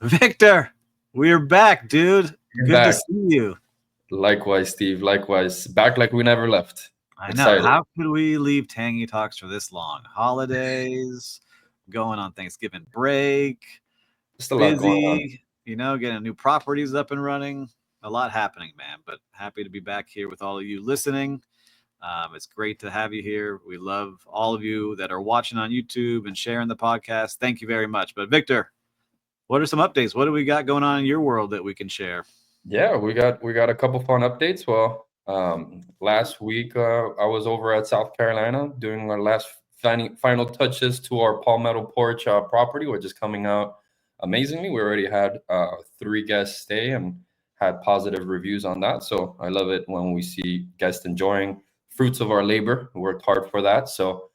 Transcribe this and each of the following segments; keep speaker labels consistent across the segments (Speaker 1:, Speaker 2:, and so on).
Speaker 1: Victor, we're back, dude.
Speaker 2: You're
Speaker 1: Good to
Speaker 2: back.
Speaker 1: see you.
Speaker 2: Likewise, Steve. Likewise. Back like we never left.
Speaker 1: I know.
Speaker 2: Excited.
Speaker 1: How could we leave Tangy Talks for this long? Holidays, going on Thanksgiving break,
Speaker 2: Just a lot going on.
Speaker 1: busy, getting new properties up and running. A lot happening, man. But happy to be back here with all of you listening. It's great to have you here. We love all of you that are watching on YouTube and sharing the podcast. Thank you very much. But Victor, what are some updates? What do we got going on in your world that we can share?
Speaker 2: Yeah, we got a couple fun updates. Well, last week I was over at South Carolina doing our last final touches to our Palmetto Porch property, which is coming out amazingly. We already had 3 guests stay and had positive reviews on that. So I love it when we see guests enjoying fruits of our labor. We worked hard for that. So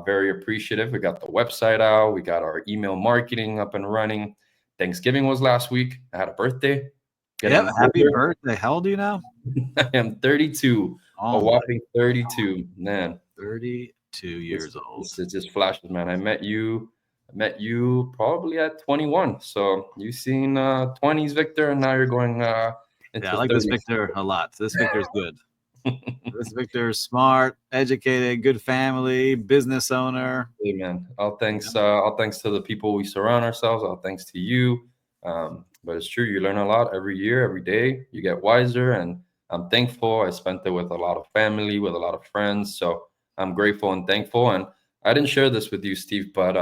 Speaker 2: very appreciative. We got the website out. We got our email marketing up and running. Thanksgiving was last week. I had a birthday.
Speaker 1: Yep.
Speaker 2: Getting
Speaker 1: Happy
Speaker 2: older.
Speaker 1: birthday. How old are you now?
Speaker 2: I am 32, a
Speaker 1: Oh my,
Speaker 2: whopping 32. Man,
Speaker 1: 32
Speaker 2: it's,
Speaker 1: years old.
Speaker 2: it just flashes, man. I met you probably at 21. So you've seen 20s, Victor, and now you're going
Speaker 1: Yeah, I
Speaker 2: into
Speaker 1: like this
Speaker 2: 30s.
Speaker 1: Victor a lot. This Victor's good. This Victor's smart, educated, good family, business owner.
Speaker 2: Hey, man.
Speaker 1: Yeah.
Speaker 2: All thanks to the people we surround ourselves. All thanks to you. But it's true, you learn a lot every year, every day. You get wiser, and I'm thankful. I spent it with a lot of family, with a lot of friends. So I'm grateful and thankful. And I didn't share this with you, Steve, but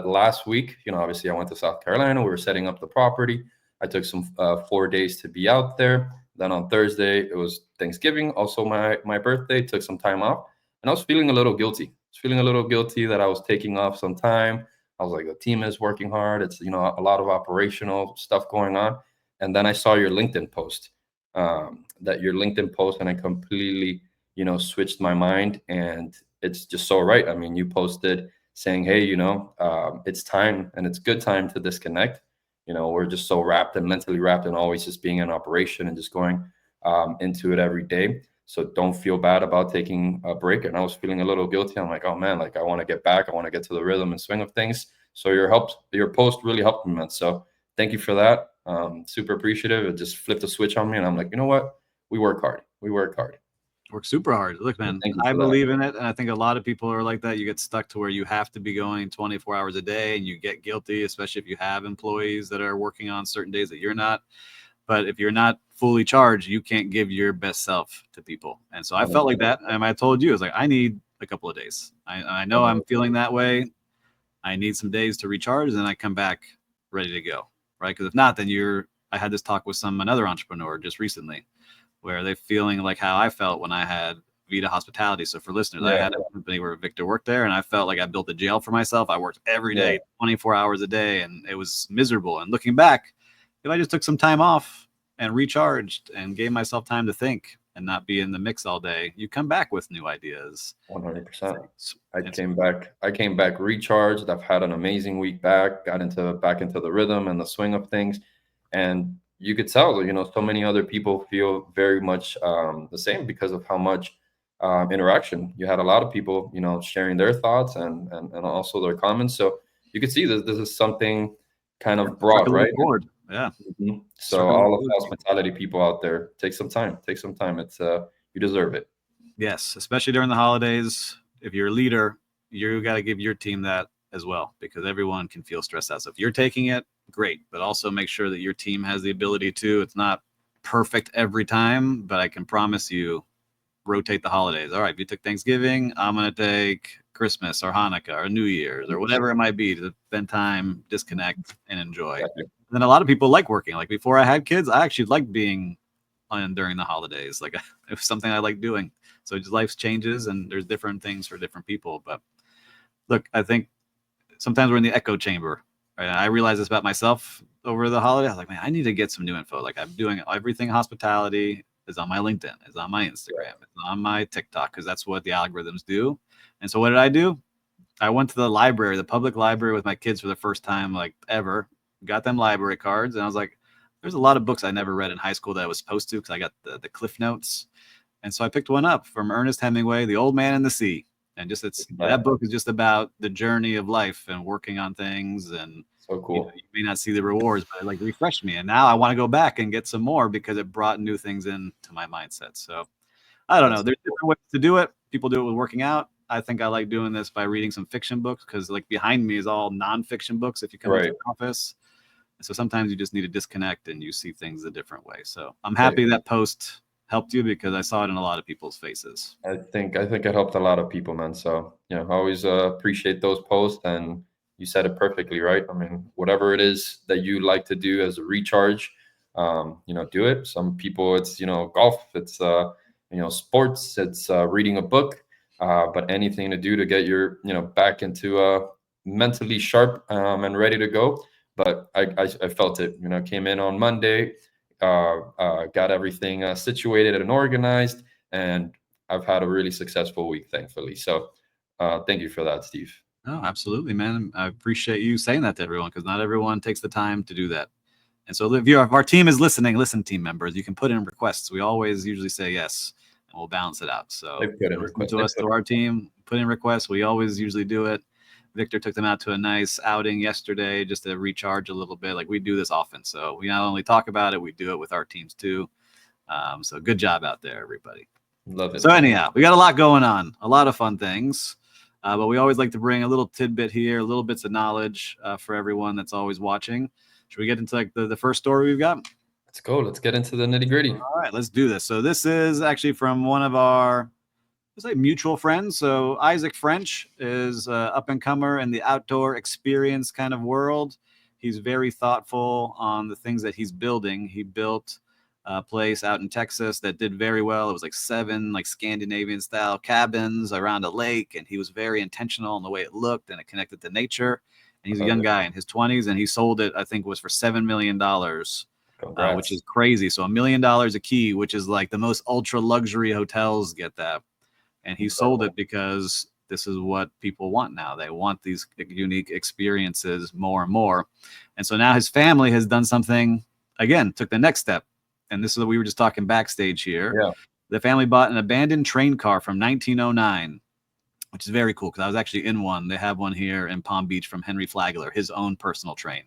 Speaker 2: last week, obviously I went to South Carolina. We were setting up the property. I took some 4 days to be out there. Then on Thursday it was Thanksgiving, also my birthday. Took some time off, and I was feeling a little guilty. I was feeling a little guilty that I was taking off some time. I was like, the team is working hard. It's a lot of operational stuff going on. And then I saw your LinkedIn post, and I completely switched my mind. And it's just so right. I mean, you posted saying, hey, it's time, and it's good time to disconnect. We're just so wrapped and mentally wrapped and always just being in operation and just going into it every day. So don't feel bad about taking a break. And I was feeling a little guilty. I'm like, oh man, like I want to get back. I want to get to the rhythm and swing of things. So your post really helped me, man. So thank you for that. Super appreciative. It just flipped a switch on me, and I'm like, you know what? We work hard. We work hard.
Speaker 1: Work super hard. Look,
Speaker 2: So
Speaker 1: man,
Speaker 2: thank you
Speaker 1: I
Speaker 2: for that.
Speaker 1: believe in it. And I think a lot of people are like that. You get stuck to where you have to be going 24 hours a day and you get guilty, especially if you have employees that are working on certain days that you're not. But if you're not fully charged, you can't give your best self to people. And so I felt like that. And I told you, I was like, I need a couple of days. I know I'm feeling that way. I need some days to recharge, and then I come back ready to go. Right. Because if not, then I had this talk with another entrepreneur just recently where they feeling like how I felt when I had Vita Hospitality. So for listeners, I
Speaker 2: Yeah,
Speaker 1: had a company where Victor worked there, and I felt like I built a jail for myself. I worked every
Speaker 2: yeah,
Speaker 1: day, 24 hours a day, and it was miserable. And looking back, if I just took some time off and recharged and gave myself time to think and not be in the mix all day, you come back with new ideas.
Speaker 2: 100%.
Speaker 1: Things.
Speaker 2: I
Speaker 1: It's
Speaker 2: came back. I came back recharged. I've had an amazing week back. Got into back into the rhythm and the swing of things, and you could tell. So many other people feel very much the same because of how much interaction you had. A lot of people, sharing their thoughts and also their comments. So you could see this is something kind of broad,
Speaker 1: circling
Speaker 2: right?
Speaker 1: forward. Yeah.
Speaker 2: So
Speaker 1: Circling
Speaker 2: all of
Speaker 1: forward.
Speaker 2: hospitality people out there, take some time. Take some time. It's you deserve it.
Speaker 1: Yes, especially during the holidays. If you're a leader, you got to give your team that as well because everyone can feel stressed out. So if you're taking it, great, but also make sure that your team has the ability to. It's not perfect every time, but I can promise you rotate the holidays. All right, if you took Thanksgiving, I'm going to take Christmas or Hanukkah or New Year's or whatever it might be to spend time, disconnect, and enjoy.
Speaker 2: Exactly.
Speaker 1: And then a lot of people like working. Like before I had kids, I actually liked being on during the holidays. Like it was something I like doing. So just life changes and there's different things for different people. But look, I think sometimes we're in the echo chamber. Right? I realized this about myself over the holiday. I was like, man, I need to get some new info. Like I'm doing everything hospitality is on my LinkedIn, is on my Instagram, it's on my TikTok, because that's what the algorithms do. And so what did I do? I went to the library, the public library with my kids for the first time like ever, got them library cards. And I was like, there's a lot of books I never read in high school that I was supposed to because I got the Cliff Notes. And so I picked one up from Ernest Hemingway, The Old Man and the Sea. And just that
Speaker 2: Right.
Speaker 1: book is just about the journey of life and working on things and
Speaker 2: So cool.
Speaker 1: You may not see the rewards, but it like refreshed me. And now I want to go back and get some more because it brought new things into my mindset. So I don't know.
Speaker 2: That's
Speaker 1: There's
Speaker 2: cool.
Speaker 1: different ways to do it. People do it with working out. I think I like doing this by reading some fiction books because like behind me is all nonfiction books if you come into
Speaker 2: Right.
Speaker 1: the office. So sometimes you just need to disconnect and you see things a different way. So I'm
Speaker 2: Right.
Speaker 1: happy that post helped you because I saw it in a lot of people's faces.
Speaker 2: I think it helped a lot of people, man. So I always appreciate those posts, and you said it perfectly, right? I mean, whatever it is that you like to do as a recharge, do it. Some people, it's golf, it's sports, it's reading a book, but anything to do to get your back into mentally sharp and ready to go. But I felt it. Came in on Monday, got everything situated and organized, and I've had a really successful week, thankfully. So thank you for that, Steve.
Speaker 1: Oh, absolutely, man. I appreciate you saying that to everyone because not everyone takes the time to do that. And so if our team is listening, listen, team members, you can put in requests. We always usually say yes, and we'll balance it out.
Speaker 2: They
Speaker 1: So
Speaker 2: put
Speaker 1: you
Speaker 2: in
Speaker 1: can listen
Speaker 2: requests.
Speaker 1: to us, to our team, put in requests. We always usually do it. Victor took them out to a nice outing yesterday just to recharge a little bit. Like we do this often. So we not only talk about it, we do it with our teams too. So good job out there, everybody.
Speaker 2: Love it.
Speaker 1: So anyhow, we got a lot going on, a lot of fun things. But we always like to bring a little tidbit here, little bits of knowledge for everyone that's always watching. Should we get into like the first story we've got?
Speaker 2: Let's go. Let's get into the nitty gritty.
Speaker 1: All right, let's do this. So this is actually from one of our, let's say, mutual friends. So Isaac French is up and comer in the outdoor experience kind of world. He's very thoughtful on the things that he's building. He built a place out in Texas that did very well. It was like 7 like Scandinavian-style cabins around a lake, and he was very intentional in the way it looked and it connected to nature. And he's a young guy in his 20s, and he sold it, I think, was for $7 million. Which is crazy. So $1 million a key, which is like the most ultra luxury hotels get that. And he sold it because this is what people want now. They want these unique experiences more and more. And so now his family has done something, again, took the next step. And this is what we were just talking backstage here.
Speaker 2: Yeah.
Speaker 1: The family bought an abandoned train car from 1909, which is very cool because I was actually in one. They have one here in Palm Beach from Henry Flagler, his own personal train.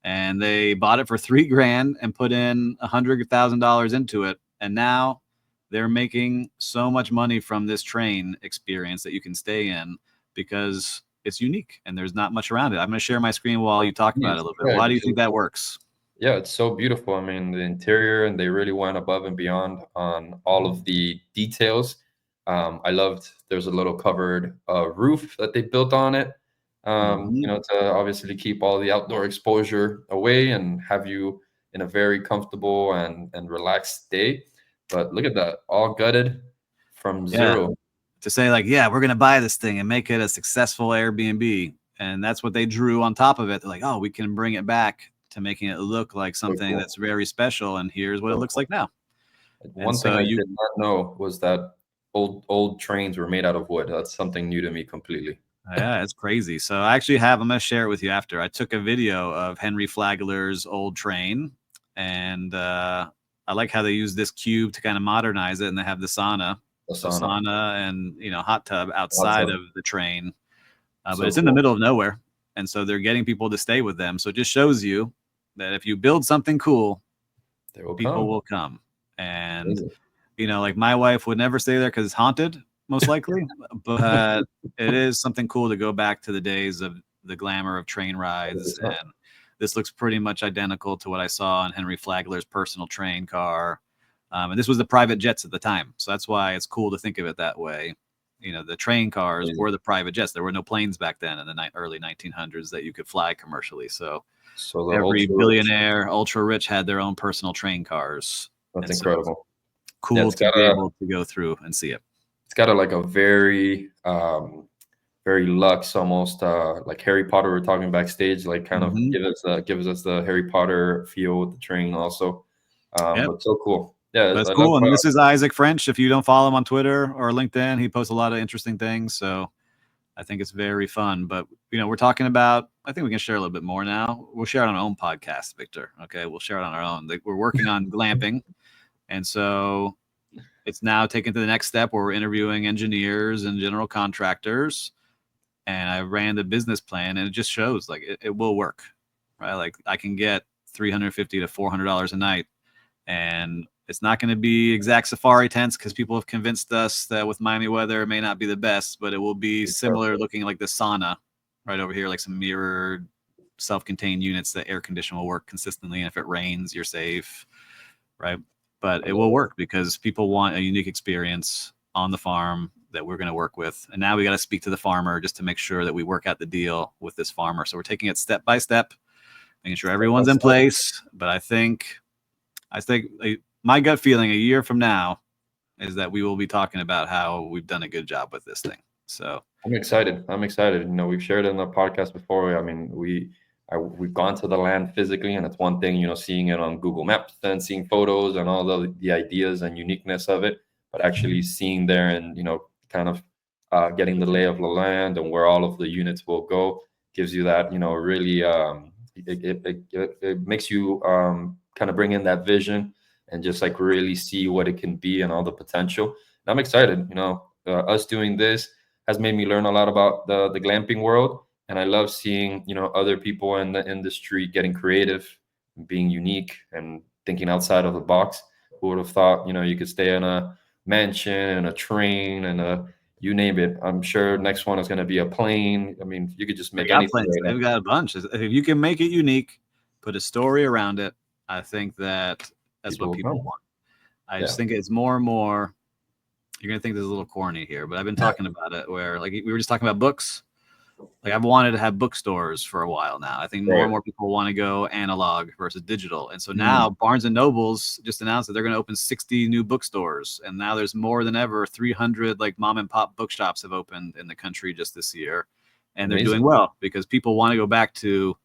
Speaker 1: And they bought it for $3,000 and put in $100,000 into it. And now they're making so much money from this train experience that you can stay in because it's unique and there's not much around it. I'm going to share my screen while you talk about it a little bit. Why do you think that works?
Speaker 2: Yeah, it's so beautiful. I mean, the interior, and they really went above and beyond on all of the details. I loved there's a little covered roof that they built on it. To obviously keep all the outdoor exposure away and have you in a very comfortable and relaxed state. But look at that, all gutted from zero.
Speaker 1: To say like, yeah, we're going to buy this thing and make it a successful Airbnb. And that's what they drew on top of it. They're like, oh, we can bring it back to making it look like something that's very special. And here's what it looks like now.
Speaker 2: One thing I did not know was that old trains were made out of wood. That's something new to me completely.
Speaker 1: Yeah, it's crazy. So I actually I'm going to share it with you after. I took a video of Henry Flagler's old train, and I like how they use this cube to kind of modernize it, and they have the sauna. And hot tub outside of the train, but it's in the middle of nowhere, and so they're getting people to stay with them. So it just shows you that if you build something cool, people will come. And like my wife would never stay there because it's haunted, most likely, but it is something cool to go back to the days of the glamour of train rides. And this looks pretty much identical to what I saw on Henry Flagler's personal train car. And this was the private jets at the time. So that's why it's cool to think of it that way. The train cars were the private jets. There were no planes back then in the early 1900s that you could fly commercially. So every billionaire, ultra rich had their own personal train cars.
Speaker 2: That's incredible.
Speaker 1: Cool to be able to go through and see it.
Speaker 2: It's got a very, very luxe, almost like Harry Potter. We're talking backstage, like kind of gives us the Harry Potter feel with the train also. But so cool. Yeah,
Speaker 1: that's cool. And this is Isaac French. If you don't follow him on Twitter or LinkedIn, he posts a lot of interesting things. So I think it's very fun. But we're talking about. I think we can share a little bit more now. We'll share it on our own podcast, Victor. Okay, we'll share it on our own. We're working on glamping, and so it's now taken to the next step where we're interviewing engineers and general contractors. And I ran the business plan, and it just shows like it will work. right? Like I can get $350 to $400 a night, and it's not going to be exact safari tents because people have convinced us that with Miami weather it may not be the best, but it will be similar looking like the sauna right over here, like some mirrored self-contained units that air condition will work consistently, and if it rains you're safe, right? But it will work because people want a unique experience on the farm that we're going to work with. And now we got to speak to the farmer just to make sure that we work out the deal with this farmer. So we're taking it step by step, making sure everyone's in place. But I think my gut feeling a year from now is that we will be talking about how we've done a good job with this thing. So
Speaker 2: I'm excited. I'm excited. You know, we've shared it in the podcast before. I mean, we've gone to the land physically, and it's one thing, you know, seeing it on Google Maps and seeing photos and all the ideas and uniqueness of it, but actually seeing there and, you know, kind of getting the lay of the land and where all of the units will go gives you that, you know, really it makes you kind of bring in that vision and just like really see what it can be and all the potential. And I'm excited. You know, us doing this has made me learn a lot about the glamping world, and I love seeing, you know, other people in the industry getting creative, being unique, and thinking outside of the box. Who would have thought, you know, you could stay in a mansion and a train and a you name it. I'm sure next one is going to be a plane. I mean, you could just
Speaker 1: they
Speaker 2: make
Speaker 1: got
Speaker 2: anything
Speaker 1: plans.
Speaker 2: right now.
Speaker 1: They've got a bunch. If you can make it unique, put a story around it, I think that's what people want. I just think it's more and more. You're gonna think this is a little corny here, but I've been talking about it where like we were just talking about books. Like I've wanted to have bookstores for a while now. I think more and more people want to go analog versus digital. And so now Barnes and Nobles just announced that they're going to open 60 new bookstores. And now there's more than ever. 300 like mom and pop bookshops have opened in the country just this year. And they're doing well because people want to go back to,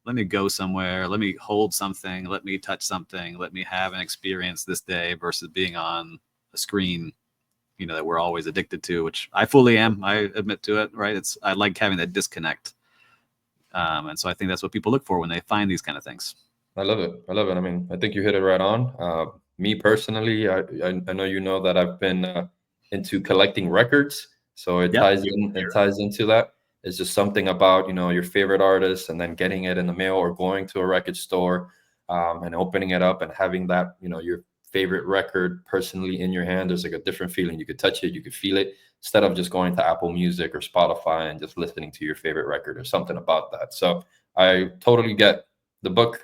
Speaker 1: let me go somewhere, let me hold something, let me touch something, let me have an experience this day versus being on a screen, you know, that we're always addicted to, which I fully am. I admit to it, right? I like having that disconnect. And so I think that's what people look for when they find these kind of things.
Speaker 2: I love it. I love it. I mean, I think you hit it right on. Me personally, I know you know that I've been into collecting records, so it ties in. It ties into that. It's just something about, you know, your favorite artist and then getting it in the mail or going to a record store and opening it up and having that, you know, your favorite record personally in your hand. There's like a different feeling. You could touch it, you could feel it, instead of just going to Apple Music or Spotify and just listening to your favorite record or something about that. So I totally get the book.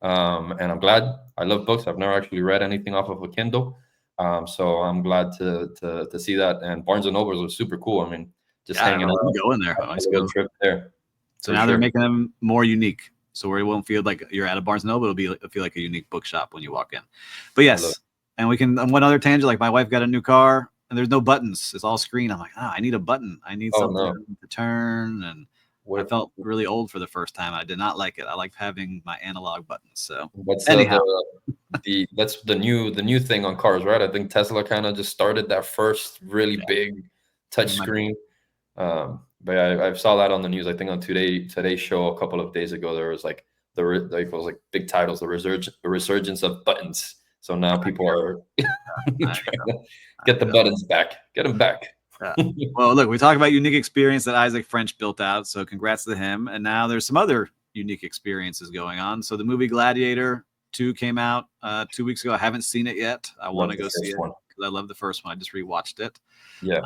Speaker 2: And I'm glad. I love books. I've never actually read anything off of a Kindle. So I'm glad to see that. And Barnes and Nobles are super cool. I mean, just hanging out,
Speaker 1: go in there.
Speaker 2: a little trip there.
Speaker 1: So now they're making them more unique. So where it won't feel like you're at a Barnes and Noble, it'll feel like a unique bookshop when you walk in. But yes, and we can, one other tangent, like my wife got a new car and there's no buttons. It's all screen. I'm like, I need a button. I need something to turn. And I felt really old for the first time. I did not like it. I liked having my analog buttons. So anyhow,
Speaker 2: that's the new thing on cars, right? I think Tesla kind of just started that first really big touch screen. But I saw that on the news. I think on today's show a couple of days ago, there was like it was like big titles, the resurgence of buttons. So now people are trying to get the buttons back, get them back.
Speaker 1: Well, look, we talk about unique experience that Isaac French built out. So congrats to him. And now there's some other unique experiences going on. So the movie Gladiator 2 came out 2 weeks ago. I haven't seen it yet. I want to go see it because I love the first one. I just rewatched it.
Speaker 2: Yeah.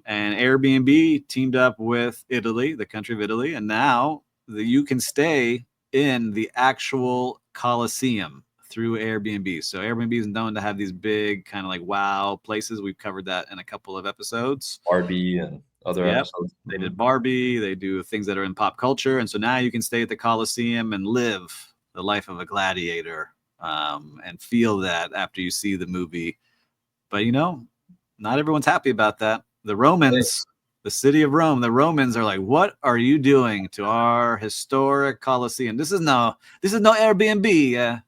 Speaker 1: And Airbnb teamed up with Italy, the country of Italy, and now you can stay in the actual Coliseum through Airbnb. So Airbnb is known to have these big kind of like wow places. We've covered that in a couple of episodes.
Speaker 2: Barbie and other episodes.
Speaker 1: They did Barbie. They do things that are in pop culture. And so now you can stay at the Coliseum and live the life of a gladiator and feel that after you see the movie. But, you know, not everyone's happy about that. The Romans, the city of Rome, the Romans are like, what are you doing to our historic Coliseum? This is no Airbnb.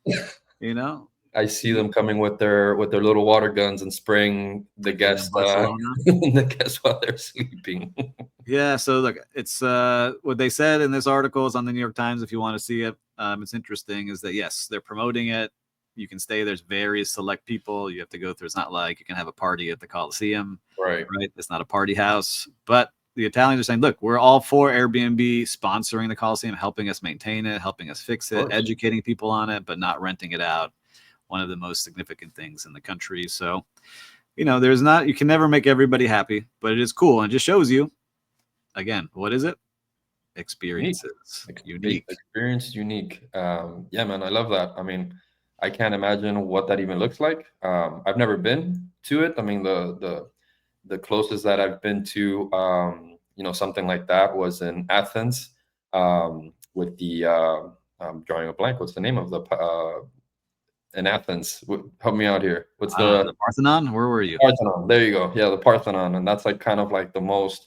Speaker 1: You know,
Speaker 2: I see them coming with their little water guns and spraying the guests the guests while they're sleeping.
Speaker 1: Yeah, so look, it's what they said in this article is on the New York Times. If you want to see it, it's interesting. Is that yes, they're promoting it. You can stay. There's various select people you have to go through. It's not like you can have a party at the Coliseum,
Speaker 2: right?
Speaker 1: It's not a party house, but the Italians are saying, look, we're all for Airbnb sponsoring the Coliseum, helping us maintain it, helping us fix it, educating people on it, but not renting it out. One of the most significant things in the country. So, there's not, you can never make everybody happy, but it is cool. And it just shows you, again, what is it? Experiences. Unique.
Speaker 2: Experience, unique. Yeah, man, I love that. I mean, I can't imagine what that even looks like. I've never been to it. I mean, the closest that I've been to, something like that was in Athens, with the I'm drawing a blank. What's the name of the in Athens? Help me out here. What's
Speaker 1: the Parthenon? Where were you?
Speaker 2: Parthenon. There you go. Yeah, the Parthenon, and that's like kind of like the most,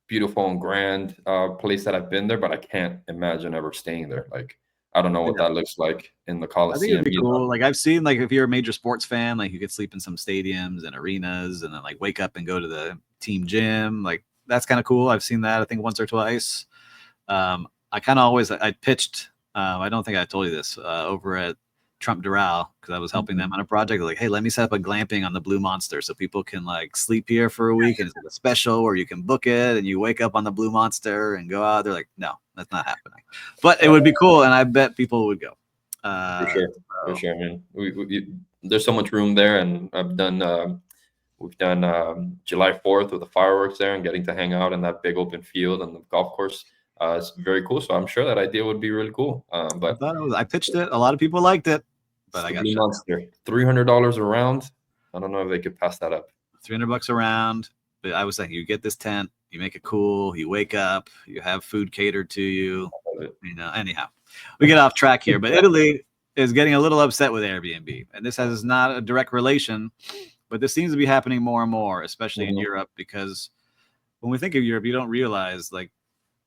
Speaker 2: beautiful and grand place that I've been there. But I can't imagine ever staying there. Like, I don't know what that looks like in the
Speaker 1: I think it'd
Speaker 2: Coliseum
Speaker 1: be
Speaker 2: either.
Speaker 1: cool. Like I've seen, like if you're a major sports fan, like you could sleep in some stadiums and arenas, and then like wake up and go to the team gym. Like that's kind of cool. I've seen that I think once or twice. I kind of always I pitched. I don't think I told you this over at Trump Doral because I was helping them on a project. Like, hey, let me set up a glamping on the Blue Monster so people can like sleep here for a week, and it's like a special where you can book it and you wake up on the Blue Monster and go out. They're like, no, that's not happening, but it would be cool, and I bet people would go.
Speaker 2: For sure. I mean, there's so much room there, and we've done July 4th with the fireworks there, and getting to hang out in that big open field and the golf course. It's very cool. So I'm sure that idea would be really cool. But
Speaker 1: I pitched it. A lot of people liked it, but I got
Speaker 2: Blue Monster, $300 a round. I don't know if they could pass that up.
Speaker 1: $300 a round. But I was saying, you get this tent, you make it cool, you wake up, you have food catered to you. Anyhow, we get off track here, but Italy is getting a little upset with Airbnb, and this has not a direct relation, but this seems to be happening more and more, especially in Europe, because when we think of Europe, you don't realize, like,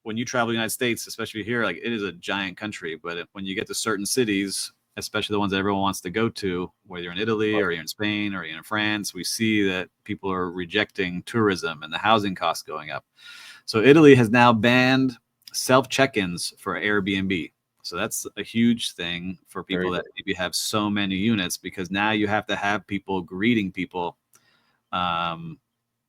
Speaker 1: when you travel to the United States, especially here, like it is a giant country, but when you get to certain cities, especially the ones that everyone wants to go to, whether you're in Italy or you're in Spain or you're in France, we see that people are rejecting tourism and the housing costs going up. So Italy has now banned self check-ins for Airbnb. So that's a huge thing for people that maybe have so many units, because now you have to have people greeting people. And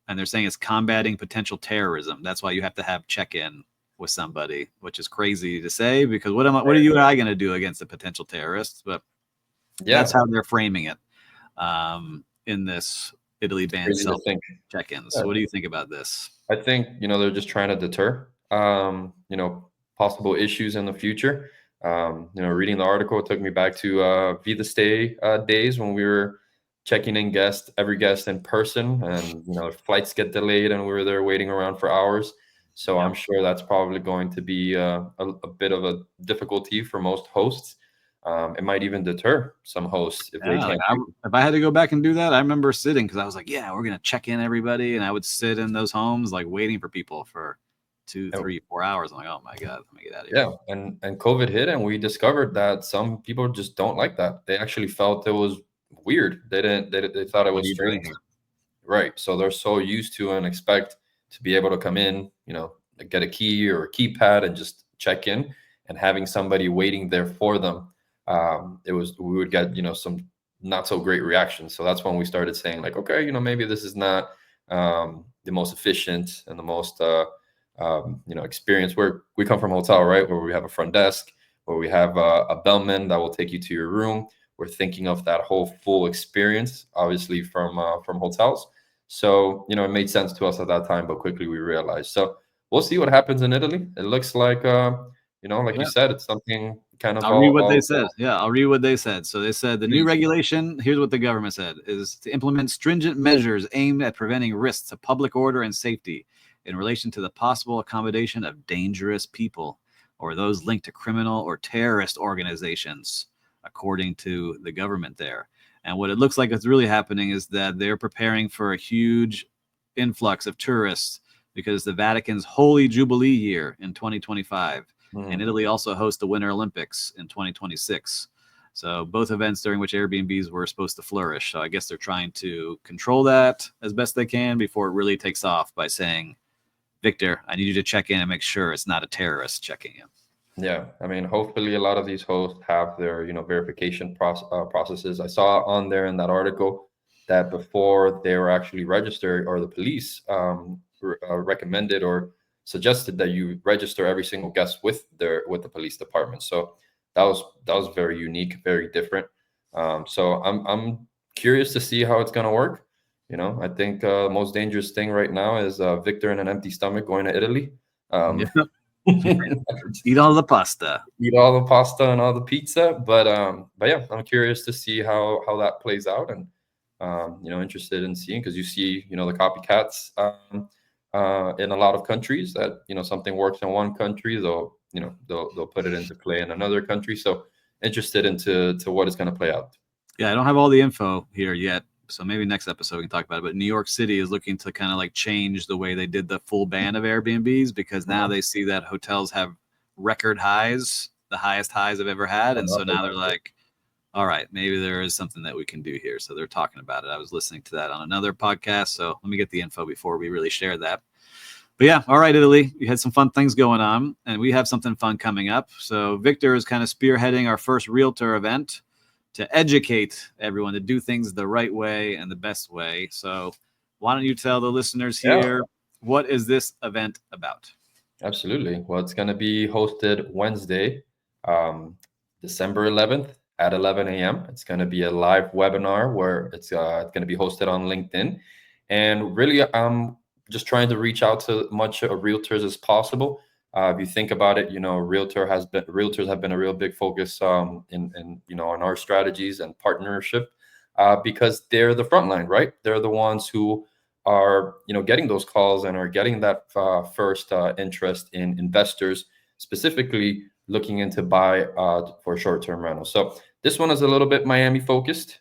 Speaker 1: they're saying it's combating potential terrorism. That's why you have to have check-in with somebody, which is crazy to say, because what are you and I going to do against a potential terrorist? But that's how they're framing it in this Italy ban self check-ins. So what do you think about this?
Speaker 2: I think they're just trying to deter possible issues in the future. Reading the article, it took me back to Visa Stay days when we were checking in every guest in person, and flights get delayed and we were there waiting around for hours. So I'm sure that's probably going to be a bit of a difficulty for most hosts. It might even deter some hosts if they can't.
Speaker 1: If I had to go back and do that, I remember sitting, because I was like, yeah, we're going to check in everybody. And I would sit in those homes, like waiting for people for 2, 3, 4 hours. I'm like, oh my God, let me get out of here.
Speaker 2: Yeah. And COVID hit, and we discovered that some people just don't like that. They actually felt it was weird. They thought it was strange. Right. So they're so used to and expect to be able to come in, get a key or a keypad and just check in, and having somebody waiting there for them. We would get, some not so great reactions. So that's when we started saying, like, okay, maybe this is not the most efficient and the most, experience. Where we come from a hotel, right, where we have a front desk, where we have a bellman that will take you to your room. We're thinking of that whole full experience, obviously from hotels. So, it made sense to us at that time, but quickly we realized. So we'll see what happens in Italy. It looks like, you said, it's something kind of.
Speaker 1: I'll read what they said. Yeah, I'll read what they said. So they said the new regulation, here's what the government said, is to implement stringent measures aimed at preventing risks to public order and safety in relation to the possible accommodation of dangerous people or those linked to criminal or terrorist organizations, according to the government there. And what it looks like is really happening is that they're preparing for a huge influx of tourists, because the Vatican's Holy Jubilee year in 2025, and Italy also hosts the Winter Olympics in 2026. So both events during which Airbnbs were supposed to flourish. So I guess they're trying to control that as best they can before it really takes off by saying, Victor, I need you to check in and make sure it's not a terrorist checking in.
Speaker 2: Yeah, I mean, hopefully a lot of these hosts have their, verification processes. I saw on there in that article that before they were actually registered, or the police recommended or suggested that you register every single guest with the police department. So that was very unique, very different. So I'm curious to see how it's gonna work. I think most dangerous thing right now is Victor in an empty stomach going to Italy. Um,
Speaker 1: Yeah. Eat all the pasta.
Speaker 2: Eat all the pasta and all the pizza, but yeah, I'm curious to see how that plays out, and interested in seeing, because you see the copycats in a lot of countries, that something works in one country, they'll put it into play in another country. So interested into to what is going to play out.
Speaker 1: Yeah, I don't have all the info here yet, so maybe next episode we can talk about it. But New York City is looking to kind of like change the way they did the full ban of Airbnbs, because now they see that hotels have record highs, the highest highs I've ever had. And so now they're like, all right, maybe there is something that we can do here. So they're talking about it. I was listening to that on another podcast. So let me get the info before we really share that. But yeah, all right, Italy, you had some fun things going on, and we have something fun coming up. So Victor is kind of spearheading our first Realtor event to educate everyone to do things the right way and the best way. So why don't you tell the listeners here, what is this event about?
Speaker 2: Absolutely. Well, it's going to be hosted Wednesday, December 11th at 11 a.m. It's going to be a live webinar where it's going to be hosted on LinkedIn. And really, I'm just trying to reach out to much of realtors as possible. If you think about it, realtors have been a real big focus in our strategies and partnership, because they're the front line, right? They're the ones who are getting those calls and are getting that first interest in investors specifically looking into buy for short-term rentals. So this one is a little bit Miami focused,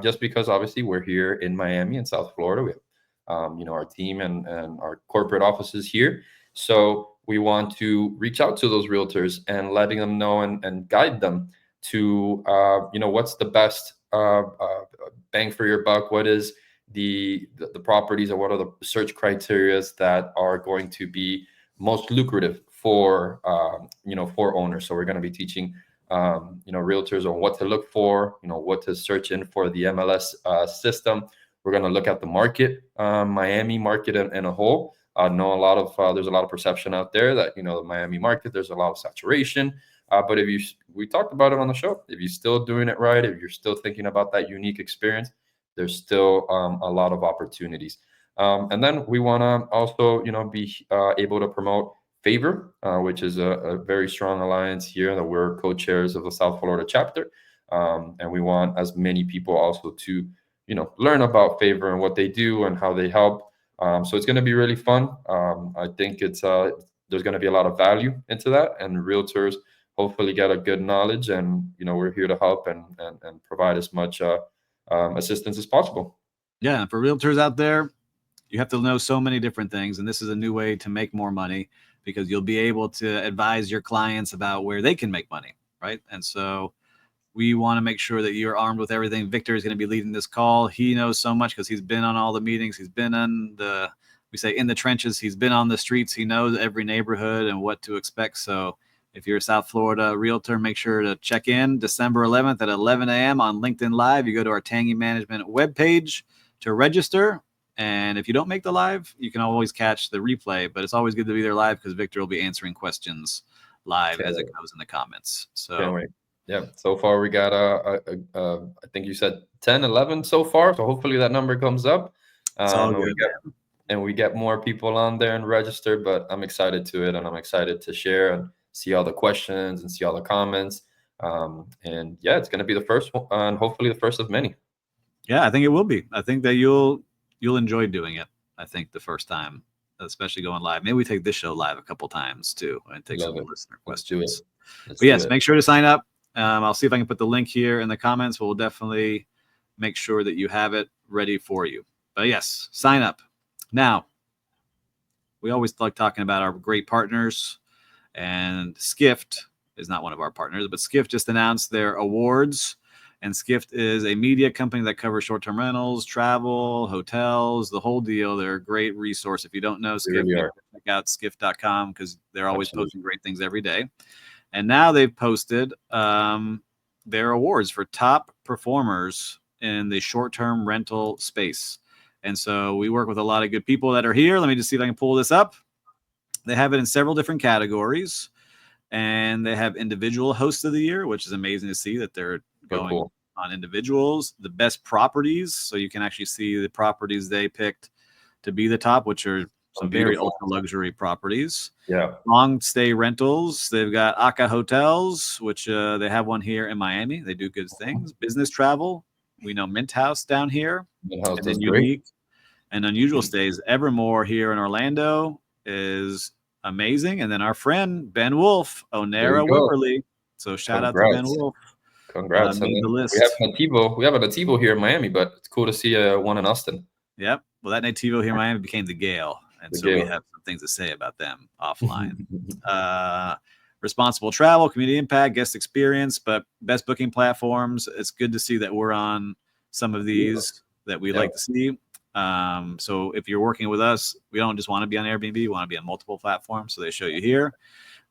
Speaker 2: just because obviously we're here in Miami in South Florida. We have our team and our corporate offices here. So we want to reach out to those realtors and letting them know and guide them to what's the best bang for your buck. What is the properties, or what are the search criteria that are going to be most lucrative for for owners. So we're going to be teaching realtors on what to look for, what to search in for the MLS system. We're going to look at the market, Miami market in a whole. Know a lot of there's a lot of perception out there that the Miami market, there's a lot of saturation. But we talked about it on the show. If you're still doing it right, if you're still thinking about that unique experience, there's still a lot of opportunities. And then we want to also, be able to promote Favor, which is a very strong alliance here that we're co-chairs of the South Florida chapter. And we want as many people also to, learn about Favor and what they do and how they help. So it's going to be really fun. I think there's going to be a lot of value into that, and realtors hopefully get a good knowledge. And we're here to help and provide as much assistance as possible.
Speaker 1: Yeah, for realtors out there, you have to know so many different things, and this is a new way to make more money, because you'll be able to advise your clients about where they can make money, right? And so we want to make sure that you're armed with everything. Victor is going to be leading this call. He knows so much because he's been on all the meetings. He's been in the trenches. He's been on the streets. He knows every neighborhood and what to expect. So if you're a South Florida realtor, make sure to check in December 11th at 11 a.m. on LinkedIn Live. You go to our Tangy Management webpage to register. And if you don't make the live, you can always catch the replay. But it's always good to be there live, because Victor will be answering questions live as it goes in the comments. So
Speaker 2: can't wait. Yeah, so far we got I think you said 10, 11 so far. So hopefully that number comes up.
Speaker 1: It's all good,
Speaker 2: and we get more people on there and register. But I'm excited to it, and I'm excited to share and see all the questions and see all the comments. And yeah, it's going to be the first one, and hopefully the first of many.
Speaker 1: Yeah, I think it will be. I think that you'll enjoy doing it. I think the first time, especially going live. Maybe we take this show live a couple times too, and take some listener questions. But yes, make sure to sign up. I'll see if I can put the link here in the comments, but we'll definitely make sure that you have it ready for you. But yes, sign up. Now, we always like talking about our great partners, and Skift is not one of our partners, but Skift just announced their awards. And Skift is a media company that covers short-term rentals, travel, hotels, the whole deal. They're a great resource. If you don't know Skift, check out skift.com, because they're always posting great things every day. And now they've posted their awards for top performers in the short-term rental space. And so we work with a lot of good people that are here. Let me just see if I can pull this up. They have it in several different categories, and they have individual host of the year, which is amazing to see that they're going
Speaker 2: cool.
Speaker 1: on individuals. The best properties, so you can actually see the properties they picked to be the top, which are some very ultra luxury properties.
Speaker 2: Yeah.
Speaker 1: Long stay rentals. They've got Aka Hotels, which they have one here in Miami. They do good things. Business travel. We know Mint House down here.
Speaker 2: Mint House
Speaker 1: And
Speaker 2: does
Speaker 1: then
Speaker 2: great.
Speaker 1: unique and unusual stays. Evermore here in Orlando is amazing. And then our friend Ben Wolf, Onera Wimberley. So shout out to Ben Wolf.
Speaker 2: Congrats.
Speaker 1: Made the list.
Speaker 2: We have Nativo. We have a Nativo here in Miami, but it's cool to see one in Austin.
Speaker 1: Yep. Well, that Nativo here in Miami became the Gale. And so we have some things to say about them offline. Responsible travel, community impact, guest experience, but best booking platforms. It's good to see that we're on some of these that we like to see. So if you're working with us, we don't just want to be on Airbnb, we want to be on multiple platforms. So they show you here.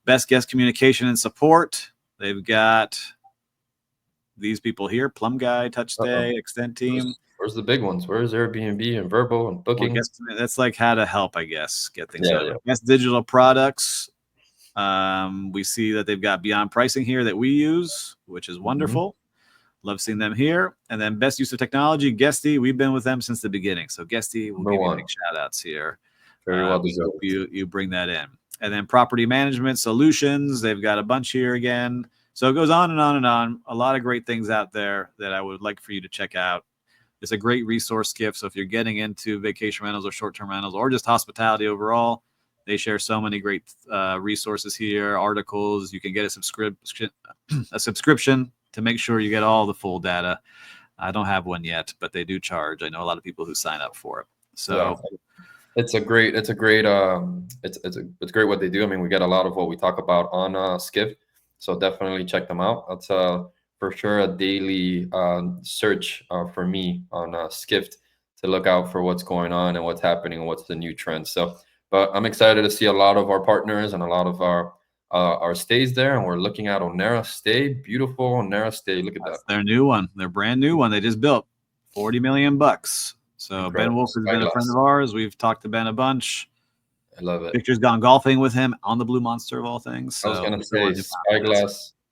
Speaker 1: Best guest communication and support. They've got these people here: Plum Guy, Touch Stay, Extend Team.
Speaker 2: Where's the big ones? Where's Airbnb and Verbal and Booking?
Speaker 1: Well, that's like how to help, I guess, get things done. Best digital products. We see that they've got Beyond Pricing here that we use, which is wonderful. Love seeing them here. And then best use of technology, Guesty. We've been with them since the beginning. So Guesty, we'll give you big shout outs here.
Speaker 2: Very well deserved.
Speaker 1: You bring that in. And then property management solutions. They've got a bunch here again. So it goes on and on and on. A lot of great things out there that I would like for you to check out. It's a great resource, Skift. So if you're getting into vacation rentals or short-term rentals or just hospitality overall, they share so many great resources here, articles. You can get a subscription to make sure you get all the full data. I don't have one yet, but they do charge. I know a lot of people who sign up for it. So
Speaker 2: it's great what they do. I mean, we get a lot of what we talk about on Skift, so definitely check them out. That's for sure a daily search for me on Skift to look out for what's going on and what's happening and what's the new trend. So, but I'm excited to see a lot of our partners and a lot of our stays there, and we're looking at Onera Stay. Beautiful Onera Stay. Look at that.
Speaker 1: Their new one, their brand new one they just built. $40 million. So incredible. Ben Wolf has been a friend of ours. We've talked to Ben a bunch.
Speaker 2: I love it.
Speaker 1: Victor's gone golfing with him on the Blue Monster of all things. So
Speaker 2: I was going to say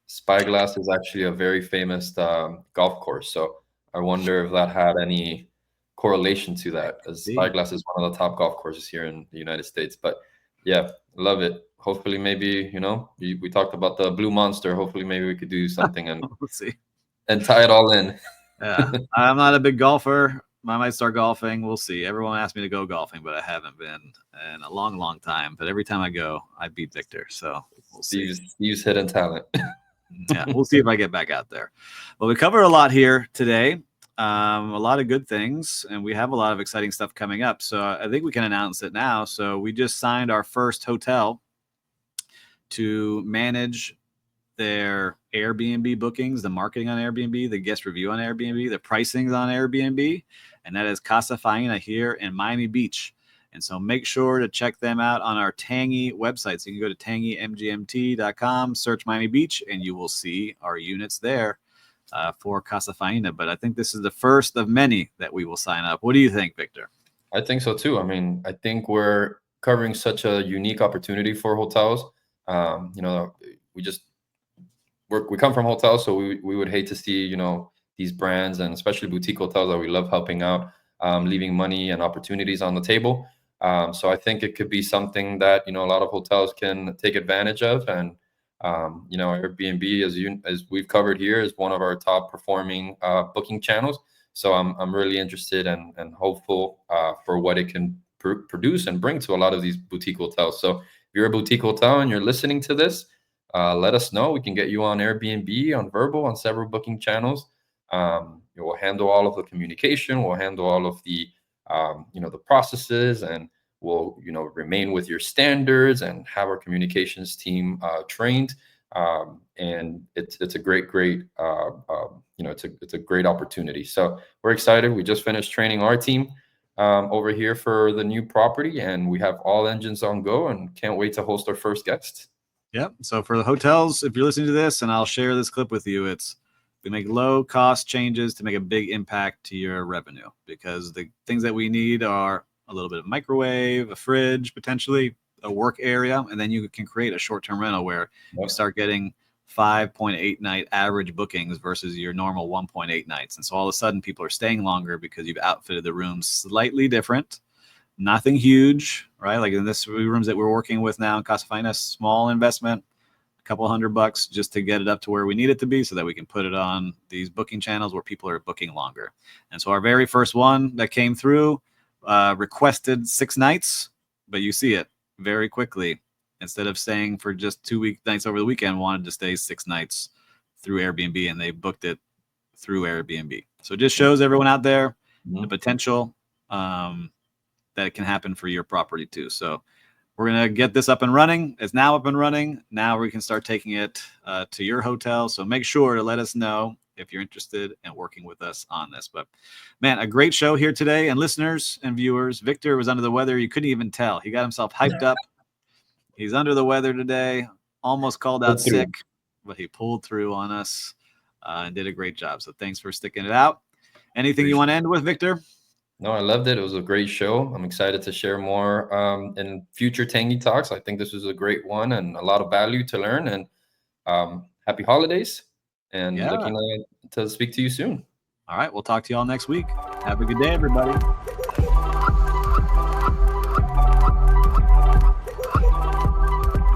Speaker 2: Spyglass is actually a very famous golf course. So I wonder if that had any correlation to that, as Spyglass is one of the top golf courses here in the United States. But yeah, love it. Hopefully, maybe, we talked about the Blue Monster. Hopefully, maybe we could do something and
Speaker 1: we'll see
Speaker 2: and tie it all in.
Speaker 1: Yeah, I'm not a big golfer. I might start golfing. We'll see. Everyone asked me to go golfing, but I haven't been in a long, long time. But every time I go, I beat Victor. So we'll see.
Speaker 2: Steve's hidden talent.
Speaker 1: Yeah, we'll see if I get back out there. Well, we covered a lot here today. A lot of good things, and we have a lot of exciting stuff coming up. So I think we can announce it now. So we just signed our first hotel to manage their Airbnb bookings, the marketing on Airbnb, the guest review on Airbnb, the pricings on Airbnb, and that is Casa Faena here in Miami Beach. And so make sure to check them out on our Tangy website. So you can go to tangymgmt.com, search Miami Beach, and you will see our units there for Casa Faena. But I think this is the first of many that we will sign up. What do you think, Victor?
Speaker 2: I think so too. I mean, I think we're covering such a unique opportunity for hotels. We come from hotels, so we would hate to see, these brands and especially boutique hotels that we love helping out, leaving money and opportunities on the table. So I think it could be something that, a lot of hotels can take advantage of. And, Airbnb, as we've covered here, is one of our top performing booking channels. So I'm really interested and hopeful for what it can produce and bring to a lot of these boutique hotels. So if you're a boutique hotel and you're listening to this, let us know. We can get you on Airbnb, on Verbal, on several booking channels. We'll handle all of the communication. We'll handle all of the, the processes, and we'll, remain with your standards and have our communications team trained. And it's a great, it's a great opportunity. So we're excited. We just finished training our team over here for the new property, and we have all engines on go and can't wait to host our first guest.
Speaker 1: Yep. So for the hotels, if you're listening to this, and I'll share this clip with you, it's We make low cost changes to make a big impact to your revenue, because the things that we need are a little bit of microwave, a fridge, potentially a work area, and then you can create a short-term rental where you start getting 5.8 night average bookings versus your normal 1.8 nights. And so all of a sudden people are staying longer because you've outfitted the rooms slightly different. Nothing huge, right? Like in this rooms that we're working with now in Casa Faena, small investment, a couple $100 just to get it up to where we need it to be so that we can put it on these booking channels where people are booking longer. And so our very first one that came through requested 6 nights, but you see it very quickly. Instead of staying for just 2 nights over the weekend, wanted to stay 6 nights through Airbnb, and they booked it through Airbnb. So it just shows everyone out there the potential that can happen for your property too. So we're going to get this up and running. It's now up and running. Now we can start taking it to your hotel. So make sure to let us know if you're interested in working with us on this. But man, a great show here today. And listeners and viewers, Victor was under the weather. You couldn't even tell. He got himself hyped up. He's under the weather today, almost called out sick, but he pulled through on us and did a great job. So thanks for sticking it out. Anything you want to end with, Victor?
Speaker 2: No, I loved it. It was a great show. I'm excited to share more in future Tangy Talks. I think this was a great one and a lot of value to learn. And happy holidays, and looking to speak to you soon.
Speaker 1: All right. We'll talk to you all next week. Have a good day, everybody.